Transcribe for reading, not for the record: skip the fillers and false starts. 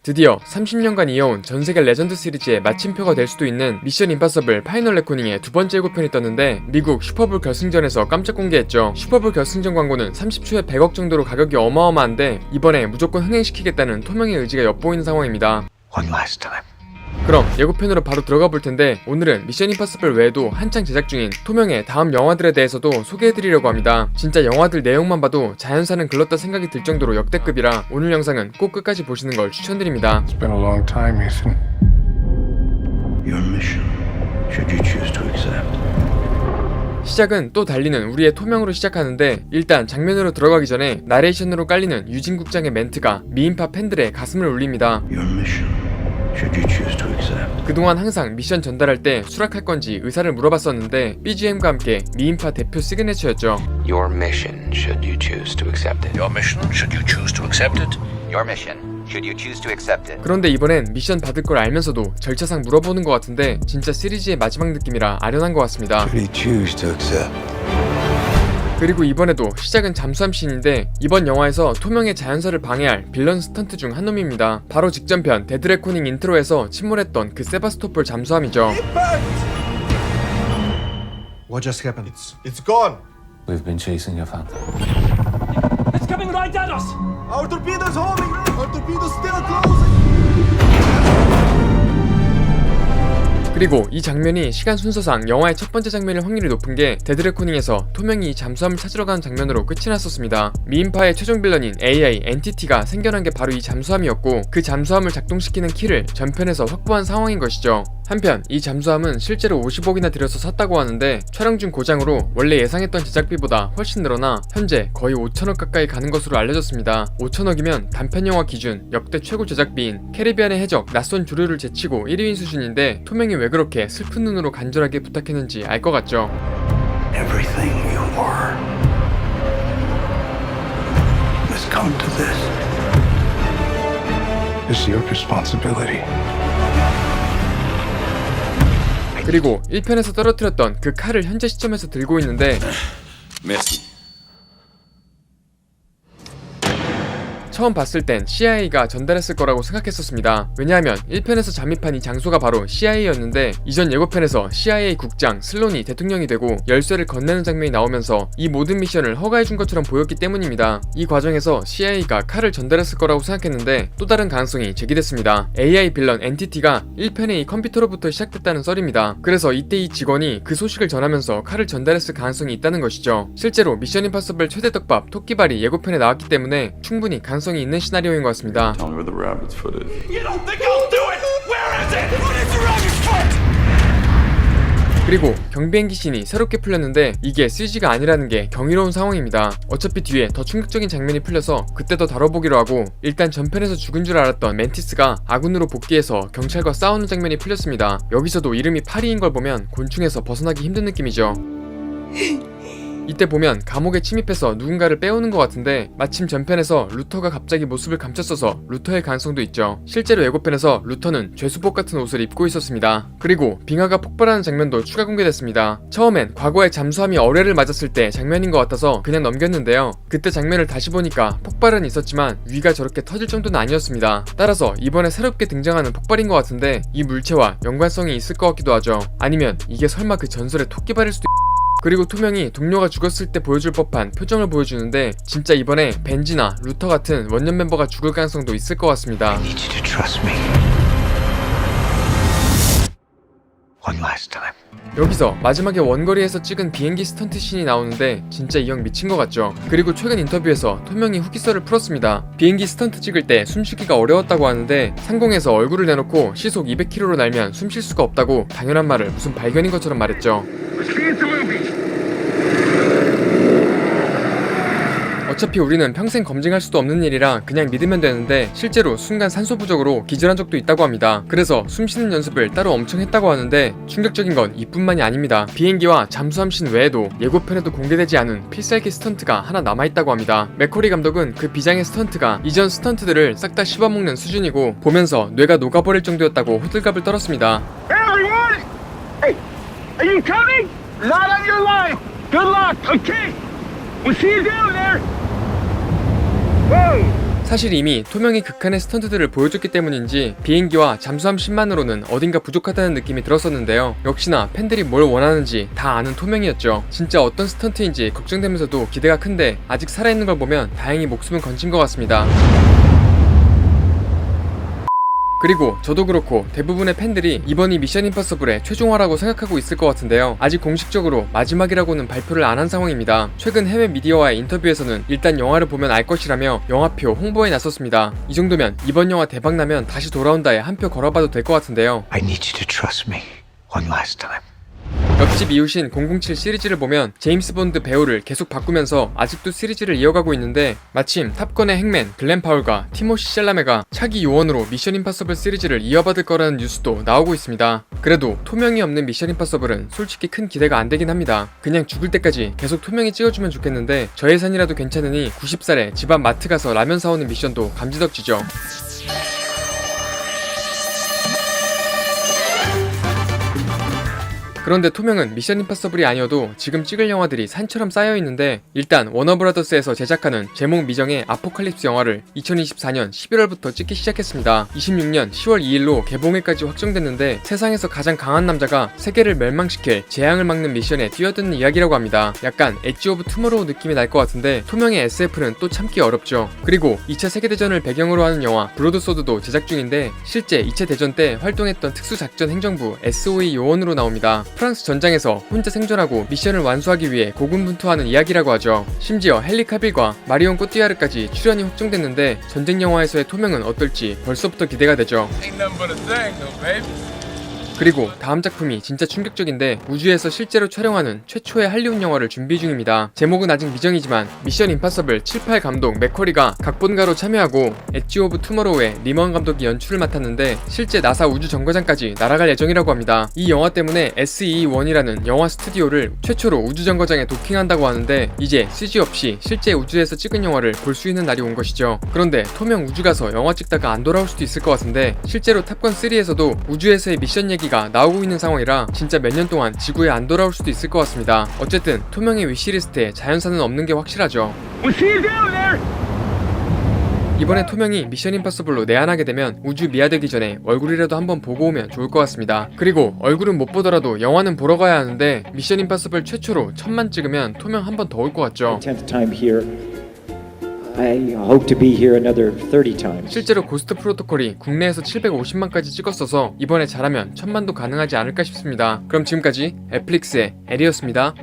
드디어 30년간 이어온 전세계 레전드 시리즈의 마침표가 될 수도 있는 미션 임파서블 파이널 레코닝의 두 번째 예고편이 떴는데 미국 슈퍼볼 결승전에서 깜짝 공개했죠. 슈퍼볼 결승전 광고는 30초에 100억 정도로 가격이 어마어마한데 이번에 무조건 흥행시키겠다는 토명의 의지가 엿보이는 상황입니다. One last time. 그럼 예고편으로 바로 들어가 볼 텐데 오늘은 미션 임파서블 외에도 한창 제작 중인 토명의 다음 영화들에 대해서도 소개해드리려고 합니다. 진짜 영화들 내용만 봐도 자연사는 글렀다 생각이 들 정도로 역대급이라 오늘 영상은 꼭 끝까지 보시는 걸 추천드립니다. It's been a long time, Ethan. Your mission, should you choose to accept. 시작은 또 달리는 우리의 토명으로 시작하는데 일단 장면으로 들어가기 전에 나레이션으로 깔리는 유진 국장의 멘트가 미인파 팬들의 가슴을 울립니다. Your mission, should you choose to accept. 그동안 항상 미션 전달할 때 수락할 건지 의사를 물어봤었는데 BGM과 함께 미인파 대표 시그네처였죠. Your mission, should you choose to accept it. Your mission, should you choose to accept it? Your mission, should you choose to accept it. 그런데 이번엔 미션 받을 걸 알면서도 절차상 물어보는 것 같은데 진짜 시리즈의 마지막 느낌이라 아련한 것 같습니다. Should he choose to accept. 그리고 이번에도 시작은 잠수함 씬인데 이번 영화에서 토명의 자연사를 방해할 빌런 스턴트 중 한 놈입니다. 바로 직전편 데드레코닝 인트로에서 침몰했던 그 세바스토폴 잠수함이죠. What just happened? It's gone. We've been chasing your phantom. It's coming right at us! Our torpedoes holding. Our torpedoes still closing. 그리고 이 장면이 시간 순서상 영화의 첫 번째 장면일 확률이 높은 게 데드레코닝에서 토명이 이 잠수함을 찾으러 가는 장면으로 끝이 났었습니다. 미인파의 최종 빌런인 AI 엔티티가 생겨난 게 바로 이 잠수함이었고 그 잠수함을 작동시키는 키를 전편에서 확보한 상황인 것이죠. 한편 이 잠수함은 실제로 50억이나 들여서 샀다고 하는데 촬영 중 고장으로 원래 예상했던 제작비보다 훨씬 늘어나 현재 거의 5천억 가까이 가는 것으로 알려졌습니다. 5천억이면 단편영화 기준 역대 최고 제작비인 캐리비안의 해적 낯선 조류를 제치고 1위인 수준인데 토명이 왜 그렇게 슬픈 눈으로 간절하게 부탁했는지 알 것 같죠. Everything you were has come to this. It's your responsibility. 그리고 1편에서 떨어뜨렸던 그 칼을 현재 시점에서 들고 있는데 처음 봤을 땐 CIA가 전달했을 거라고 생각했었습니다. 왜냐하면 1편에서 잠입한 이 장소가 바로 CIA였는데 이전 예고편에서 CIA 국장 슬론이 대통령이 되고 열쇠를 건네는 장면이 나오면서 이 모든 미션을 허가해준 것처럼 보였기 때문입니다. 이 과정에서 CIA가 칼을 전달했을 거라고 생각했는데 또 다른 가능성이 제기됐습니다. AI 빌런 엔티티가 1편의 이 컴퓨터로부터 시작됐다는 썰입니다. 그래서 이때 이 직원이 그 소식을 전하면서 칼을 전달했을 가능성이 있다는 것이죠. 실제로 미션 임파서블 최대 떡밥 토끼발이 예고편에 나왔기 때문에 충분히 가능성이 있는 시나리오인 것 같습니다. Tell me where the rabbit's foot is. You don't think I'll do it? Where is it? What is the rabbit's foot? 그리고 경비행기 씬이 새롭게 풀렸는데 이게 CG가 아니라는 게 경이로운 상황입니다. 어차피 뒤에 더 충격적인 장면이 풀려서 그때 더 다뤄보기로 하고 일단 전편에서 죽은 줄 알았던 멘티스가 아군으로 복귀해서 경찰과 싸우는 장면이 풀렸습니다. 여기서도 이름이 파리인 걸 보면 곤충에서 벗어나기 힘든 느낌이죠. 이때 보면 감옥에 침입해서 누군가를 빼오는 것 같은데 마침 전편에서 루터가 갑자기 모습을 감췄어서 루터의 가능성도 있죠. 실제로 예고편에서 루터는 죄수복 같은 옷을 입고 있었습니다. 그리고 빙하가 폭발하는 장면도 추가 공개됐습니다. 처음엔 과거에 잠수함이 어뢰를 맞았을 때 장면인 것 같아서 그냥 넘겼는데요. 그때 장면을 다시 보니까 폭발은 있었지만 위가 저렇게 터질 정도는 아니었습니다. 따라서 이번에 새롭게 등장하는 폭발인 것 같은데 이 물체와 연관성이 있을 것 같기도 하죠. 아니면 이게 설마 그 전설의 토끼발일 수도 그리고 토명이 동료가 죽었을 때 보여줄 법한 표정을 보여주는데 진짜 이번에 벤지나 루터 같은 원년 멤버가 죽을 가능성도 있을 것 같습니다. I need you to trust me. One last time. 여기서 마지막에 원거리에서 찍은 비행기 스턴트 씬이 나오는데 진짜 이 형 미친 것 같죠. 그리고 최근 인터뷰에서 토명이 후기설을 풀었습니다. 비행기 스턴트 찍을 때 숨쉬기가 어려웠다고 하는데 상공에서 얼굴을 내놓고 시속 200km로 날면 숨 쉴 수가 없다고 당연한 말을 무슨 발견인 것처럼 말했죠. 어차피 우리는 평생 검증할 수도 없는 일이라 그냥 믿으면 되는데 실제로 순간 산소 부족으로 기절한 적도 있다고 합니다. 그래서 숨 쉬는 연습을 따로 엄청 했다고 하는데 충격적인 건 이뿐만이 아닙니다. 비행기와 잠수함 씬 외에도 예고편에도 공개되지 않은 필살기 스턴트가 하나 남아있다고 합니다. 맥코리 감독은 그 비장의 스턴트가 이전 스턴트들을 싹 다 씹어먹는 수준이고 보면서 뇌가 녹아버릴 정도였다고 호들갑을 떨었습니다. Everyone! Hey! Are you coming? Not on your line! Good luck, okay? We'll see you down there! Whoa! 사실 이미 토명이 극한의 스턴트들을 보여줬기 때문인지 비행기와 잠수함 10만으로는 어딘가 부족하다는 느낌이 들었었는데요. 역시나 팬들이 뭘 원하는지 다 아는 토명이었죠. 진짜 어떤 스턴트인지 걱정되면서도 기대가 큰데 아직 살아있는 걸 보면 다행히 목숨은 건진 것 같습니다. 그리고 저도 그렇고 대부분의 팬들이 이번이 미션 임파서블의 최종화라고 생각하고 있을 것 같은데요. 아직 공식적으로 마지막이라고는 발표를 안 한 상황입니다. 최근 해외 미디어와의 인터뷰에서는 일단 영화를 보면 알 것이라며 영화표 홍보에 나섰습니다. 이 정도면 이번 영화 대박나면 다시 돌아온다에 한 표 걸어봐도 될 것 같은데요. I need you to trust me one last time. 옆집 이웃인 007 시리즈를 보면 제임스 본드 배우를 계속 바꾸면서 아직도 시리즈를 이어가고 있는데 마침 탑건의 행맨 글렌 파울과 티모시 샬라메가 차기 요원으로 미션 임파서블 시리즈를 이어받을 거라는 뉴스도 나오고 있습니다. 그래도 토명이 없는 미션 임파서블은 솔직히 큰 기대가 안 되긴 합니다. 그냥 죽을 때까지 계속 토명이 찍어주면 좋겠는데 저 예산이라도 괜찮으니 90살에 집 앞 마트 가서 라면 사오는 미션도 감지덕지죠. 그런데 토명은 미션 임파서블이 아니어도 지금 찍을 영화들이 산처럼 쌓여있는데 일단 워너브라더스에서 제작하는 제목 미정의 아포칼립스 영화를 2024년 11월부터 찍기 시작했습니다. 26년 10월 2일로 개봉일까지 확정됐는데 세상에서 가장 강한 남자가 세계를 멸망시킬 재앙을 막는 미션에 뛰어드는 이야기라고 합니다. 약간 엣지 오브 투모로우 느낌이 날 것 같은데 토명의 SF는 또 참기 어렵죠. 그리고 2차 세계대전을 배경으로 하는 영화 브로드소드도 제작 중인데 실제 2차 대전 때 활동했던 특수작전 행정부 SOE 요원으로 나옵니다. 프랑스 전장에서 혼자 생존하고 미션을 완수하기 위해 고군분투하는 이야기라고 하죠. 심지어 헨리 카빌과 마리온 꼬띠아르까지 출연이 확정됐는데 전쟁 영화에서의 토명은 어떨지 벌써부터 기대가 되죠. 그리고 다음 작품이 진짜 충격적인데 우주에서 실제로 촬영하는 최초의 할리우드 영화를 준비 중입니다. 제목은 아직 미정이지만 미션 임파서블 7, 8 감독 맥커리가 각본가로 참여하고 엣지 오브 투모로우의 리먼 감독이 연출을 맡았는데 실제 나사 우주 정거장까지 날아갈 예정이라고 합니다. 이 영화 때문에 SE1이라는 영화 스튜디오를 최초로 우주 정거장에 도킹한다고 하는데 이제 CG 없이 실제 우주에서 찍은 영화를 볼 수 있는 날이 온 것이죠. 그런데 토명 우주 가서 영화 찍다가 안 돌아올 수도 있을 것 같은데 실제로 탑건3에서도 우주에서의 미션 얘기가 나오고 있는 상황이라 진짜 몇 년 동안 지구에 안 돌아올 수도 있을 것 같습니다. 어쨌든 토명의 위시리스트에 자연사는 없는 게 확실하죠. We'll see you down there. 이번에 토명이 미션 임파서블로 내한하게 되면 우주 미아되기 전에 얼굴이라도 한번 보고 오면 좋을 것 같습니다. 그리고 얼굴은 못 보더라도 영화는 보러 가야 하는데 미션 임파서블 최초로 1000만 찍으면 토명 한 번 더 올 것 같죠. 10th time here. I hope to be here another 30 times. 실제로 고스트 프로토콜이 국내에서 750만까지 찍었어서 이번에 잘하면 1000만도 가능하지 않을까 싶습니다. 그럼 지금까지 넷플릭스의 에리였습니다.